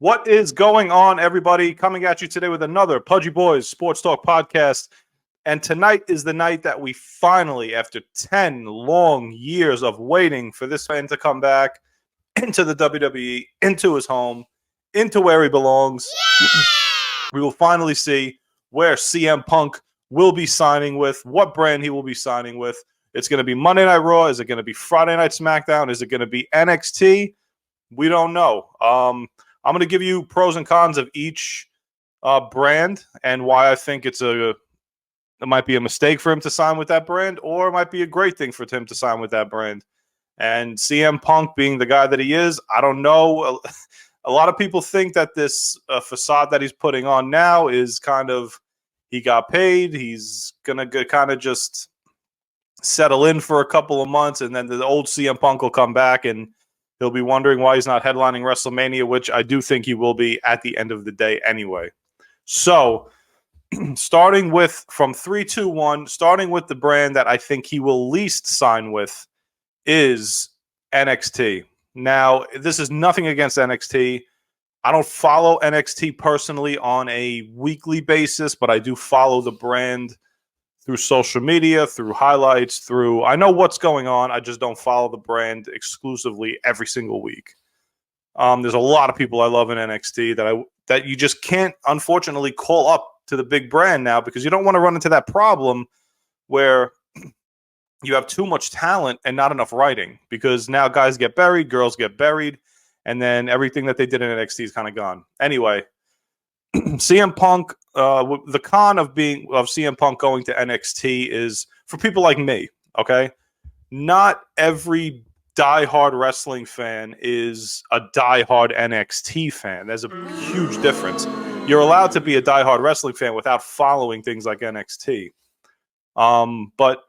What is going on, everybody? Coming at you today with another Pudgy Boys Sports Talk podcast. And tonight is the night that we finally, after 10 long years of waiting for this man to come back into the WWE, into his home, into where he belongs, we will finally see where CM Punk will be signing with, what brand he will be signing with. It's going to be Monday Night Raw. Is it going to be Friday Night Smackdown? Is it going to be NXT? We don't know. I'm going to give you pros and cons of each brand and why I think it might be a mistake for him to sign with that brand, or it might be a great thing for him to sign with that brand. And CM Punk being the guy that he is, I don't know. A lot of people think that this facade that he's putting on now is kind of, he got paid, he's going to kind of just settle in for a couple of months, and then the old CM Punk will come back and he'll be wondering why he's not headlining WrestleMania, which I do think he will be at the end of the day anyway. So, starting with from 3, 2, 1, starting with the brand that I think he will least sign with is NXT. Now, this is nothing against NXT. I don't follow NXT personally on a weekly basis, but I do follow the brand through social media, through highlights, I know what's going on. I just don't follow the brand exclusively every single week. There's a lot of people I love in NXT that you just can't, unfortunately, call up to the big brand now, because you don't want to run into that problem where you have too much talent and not enough writing, because now guys get buried, girls get buried, and then everything that they did in NXT is kind of gone. Anyway, CM Punk, the con of CM Punk going to NXT is for people like me, okay? Not every diehard wrestling fan is a diehard NXT fan. There's a huge difference. You're allowed to be a diehard wrestling fan without following things like NXT. But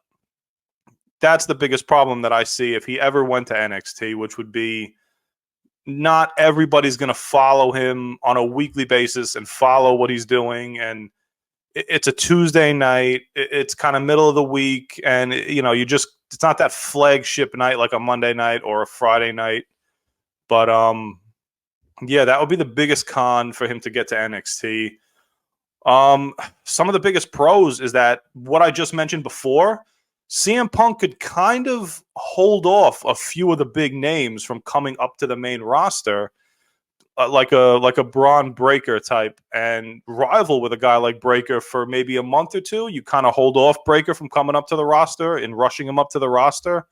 that's the biggest problem that I see if he ever went to NXT, which would be not everybody's going to follow him on a weekly basis and follow what he's doing. And it's a Tuesday night. It's kind of middle of the week. And, it's not that flagship night like a Monday night or a Friday night. But, yeah, that would be the biggest con for him to get to NXT. Some of the biggest pros is that what I just mentioned before, CM Punk could kind of hold off a few of the big names from coming up to the main roster, like a Braun Breaker type, and rival with a guy like Breaker for maybe a month or two. You kind of hold off Breaker from coming up to the roster and rushing him up to the roster.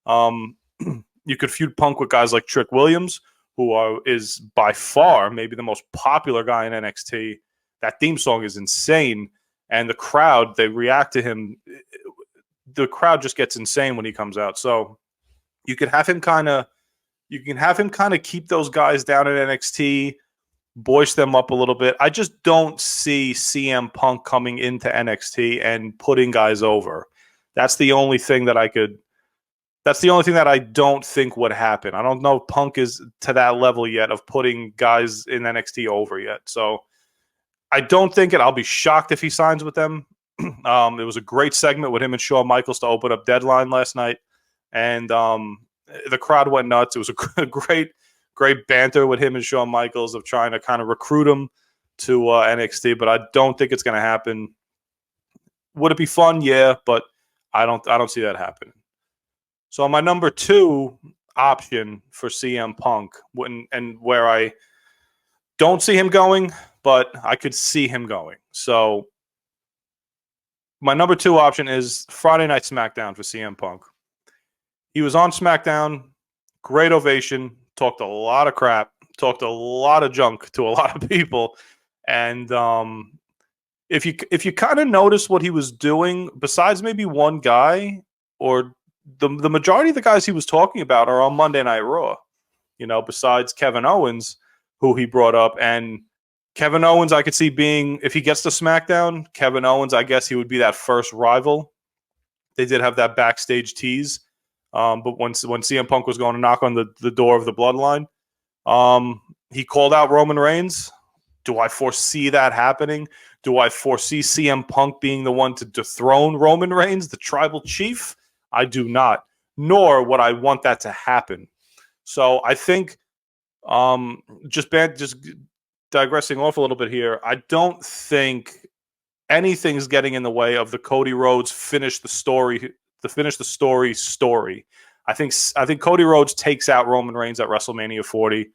You could feud Punk with guys like Trick Williams, who is by far maybe the most popular guy in NXT. That theme song is insane, and the crowd, they react to him. The crowd just gets insane when he comes out. So you could have him kind of keep those guys down at NXT, voice them up a little bit. I just don't see CM Punk coming into NXT and putting guys over. That's the only thing that I don't think would happen. I don't know if Punk is to that level yet of putting guys in NXT over yet. So I don't think it. I'll be shocked if he signs with them. It was a great segment with him and Shawn Michaels to open up Deadline last night. And the crowd went nuts. It was a great banter with him and Shawn Michaels of trying to kind of recruit him to NXT, but I don't think it's going to happen. Would it be fun? Yeah, but I don't see that happening. So my number 2 option for CM Punk, and where I don't see him going, but I could see him going. So my number 2 option is Friday Night Smackdown for CM Punk. He was on Smackdown, great ovation, talked a lot of crap, talked a lot of junk to a lot of people. And if you kind of notice what he was doing, besides maybe one guy, or the majority of the guys he was talking about are on Monday Night Raw, besides Kevin Owens, who he brought up. And Kevin Owens, I could see being, if he gets to SmackDown, Kevin Owens, I guess he would be that first rival. They did have that backstage tease. But when CM Punk was going to knock on the door of the Bloodline, he called out Roman Reigns. Do I foresee that happening? Do I foresee CM Punk being the one to dethrone Roman Reigns, the tribal chief? I do not, nor would I want that to happen. So I think Just digressing off a little bit here. I don't think anything's getting in the way of the Cody Rhodes finish the story. Story. I think Cody Rhodes takes out Roman Reigns at WrestleMania 40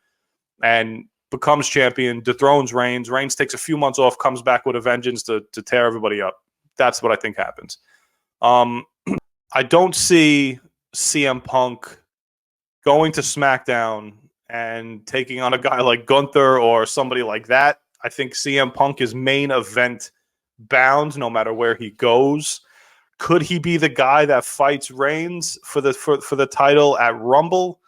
and becomes champion, dethrones Reigns. Reigns takes a few months off, comes back with a vengeance to tear everybody up. That's what I think happens. I don't see CM Punk going to SmackDown and taking on a guy like Gunther or somebody like that. I think CM Punk is main event bound no matter where he goes. Could he be the guy that fights Reigns for the title at Rumble?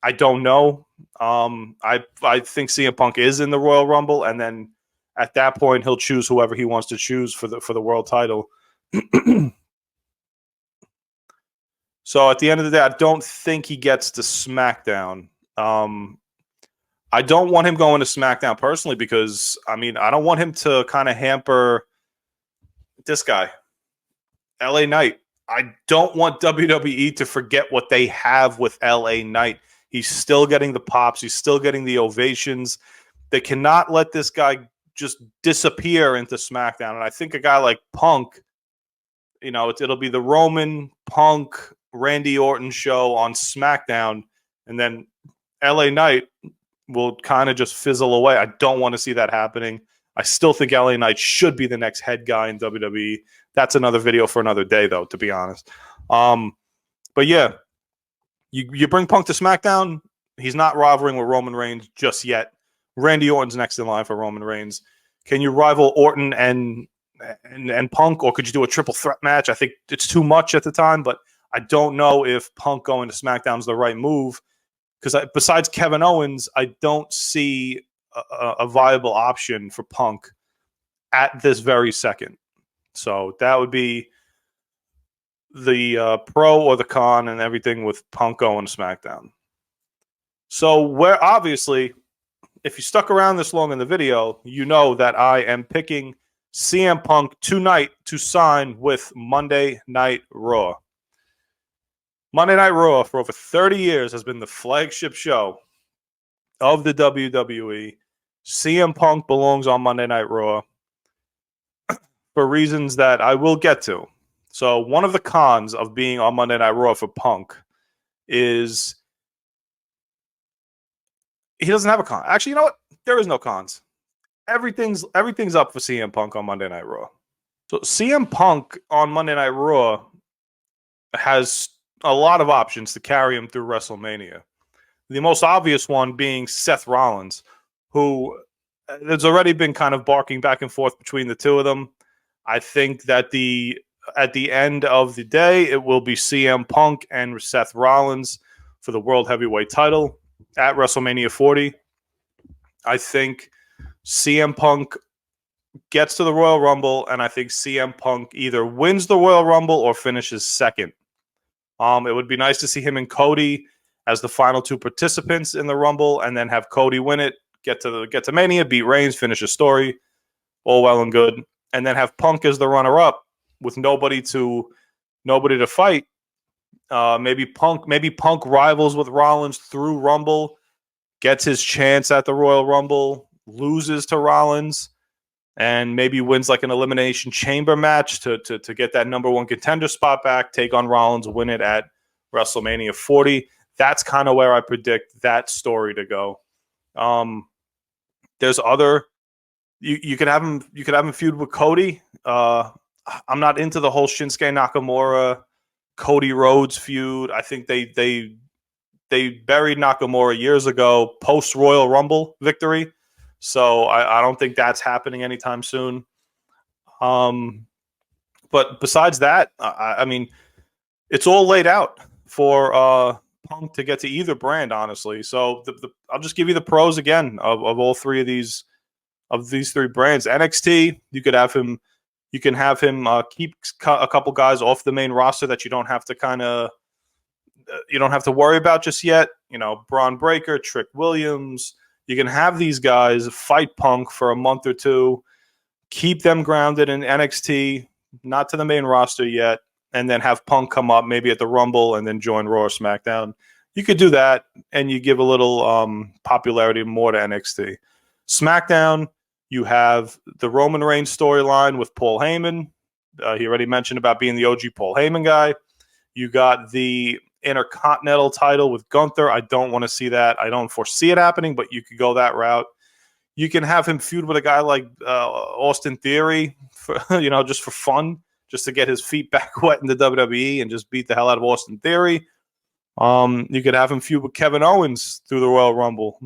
I don't know. I think CM Punk is in the Royal Rumble, and then at that point he'll choose whoever he wants to choose for the world title. So at the end of the day, I don't think he gets to SmackDown. I don't want him going to SmackDown personally because, I don't want him to kind of hamper this guy, LA Knight. I don't want WWE to forget what they have with LA Knight. He's still getting the pops. He's still getting the ovations. They cannot let this guy just disappear into SmackDown. And I think a guy like Punk, it'll be the Roman, Punk, Randy Orton show on SmackDown, and then LA Knight will kind of just fizzle away. I don't want to see that happening. I still think LA Knight should be the next head guy in WWE. That's another video for another day, though, to be honest. But yeah, you bring Punk to SmackDown, he's not rivaling with Roman Reigns just yet. Randy Orton's next in line for Roman Reigns. Can you rival Orton and Punk, or could you do a triple threat match? I think it's too much at the time, but I don't know if Punk going to SmackDown is the right move because besides Kevin Owens, I don't see a viable option for Punk at this very second. So that would be the pro or the con and everything with Punk going to SmackDown. So where obviously, if you stuck around this long in the video, you know that I am picking CM Punk tonight to sign with Monday Night Raw. Monday Night Raw for over 30 years has been the flagship show of the WWE. CM Punk belongs on Monday Night Raw for reasons that I will get to. So one of the cons of being on Monday Night Raw for Punk is he doesn't have a con. Actually, you know what? There is no cons. Everything's up for CM Punk on Monday Night Raw. So CM Punk on Monday Night Raw has a lot of options to carry him through WrestleMania. The most obvious one being Seth Rollins, who there's already been kind of barking back and forth between the two of them. I think that at the end of the day, it will be CM Punk and Seth Rollins for the World Heavyweight title at WrestleMania 40. I think CM Punk gets to the Royal Rumble, and I think CM Punk either wins the Royal Rumble or finishes second. It would be nice to see him and Cody as the final two participants in the Rumble, and then have Cody win it, get to Mania, beat Reigns, finish his story, all well and good, and then have Punk as the runner-up with nobody to fight. Maybe Punk rivals with Rollins through Rumble, gets his chance at the Royal Rumble, loses to Rollins, and maybe wins like an Elimination Chamber match to get that number one contender spot back, take on Rollins, win it at WrestleMania 40. That's kind of where I predict that story to go. There's other you could have him feud with Cody. I'm not into the whole Shinsuke Nakamura Cody Rhodes feud. I think they buried Nakamura years ago post Royal Rumble victory. So I don't think that's happening anytime soon. But besides that, I mean, it's all laid out for Punk to get to either brand, honestly. So I'll just give you the pros again of all three of these three brands. NXT, you can have him keep a couple guys off the main roster that you don't have to worry about just yet. Braun Breaker, Trick Williams. You can have these guys fight Punk for a month or two, keep them grounded in NXT, not to the main roster yet, and then have Punk come up maybe at the Rumble and then join Raw or SmackDown. You could do that, and you give a little popularity more to NXT. SmackDown, you have the Roman Reigns storyline with Paul Heyman. He already mentioned about being the OG Paul Heyman guy. You got the Intercontinental title with Gunther. I don't want to see that. I don't foresee it happening, but you could go that route. You can have him feud with a guy like Austin Theory, for, just for fun, just to get his feet back wet in the WWE and just beat the hell out of Austin Theory. You could have him feud with Kevin Owens through the Royal Rumble.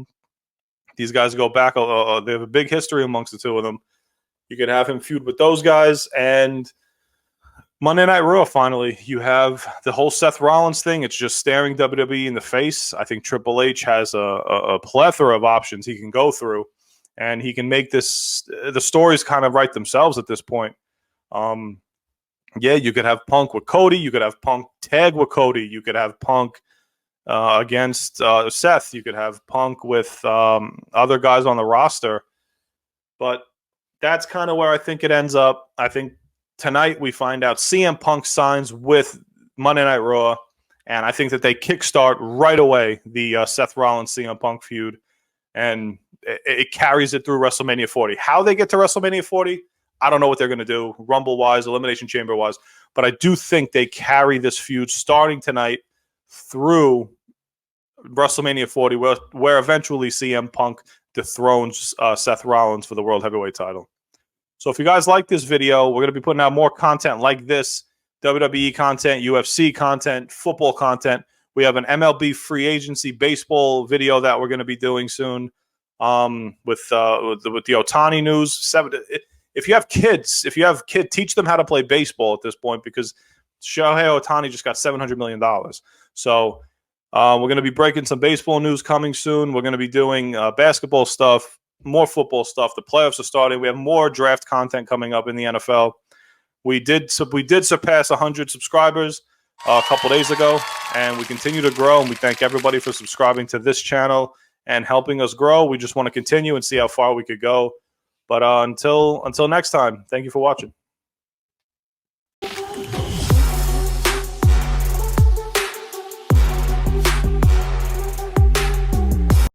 These guys go back. They have a big history amongst the two of them. You could have him feud with those guys. And Monday Night Raw, finally, you have the whole Seth Rollins thing. It's just staring WWE in the face. I think Triple H has a plethora of options he can go through. And he can make the stories kind of write themselves at this point. You could have Punk with Cody. You could have Punk tag with Cody. You could have Punk against Seth. You could have Punk with other guys on the roster. But that's kind of where I think it ends up. I think tonight we find out CM Punk signs with Monday Night Raw. And I think that they kickstart right away the Seth Rollins-CM Punk feud. And it carries it through WrestleMania 40. How they get to WrestleMania 40, I don't know what they're going to do, Rumble-wise, Elimination Chamber-wise. But I do think they carry this feud starting tonight through WrestleMania 40, where eventually CM Punk dethrones Seth Rollins for the World Heavyweight title. So if you guys like this video, we're going to be putting out more content like this, WWE content, UFC content, football content. We have an MLB free agency baseball video that we're going to be doing soon with the Ohtani news. If you have kids, teach them how to play baseball at this point, because Shohei Ohtani just got $700 million. So we're going to be breaking some baseball news coming soon. We're going to be doing basketball stuff, more football stuff. The playoffs are starting. We have more draft content coming up in the NFL. We did surpass 100 subscribers a couple days ago, and we continue to grow, and we thank everybody for subscribing to this channel and helping us grow. We just want to continue and see how far we could go. But until next time, thank you for watching.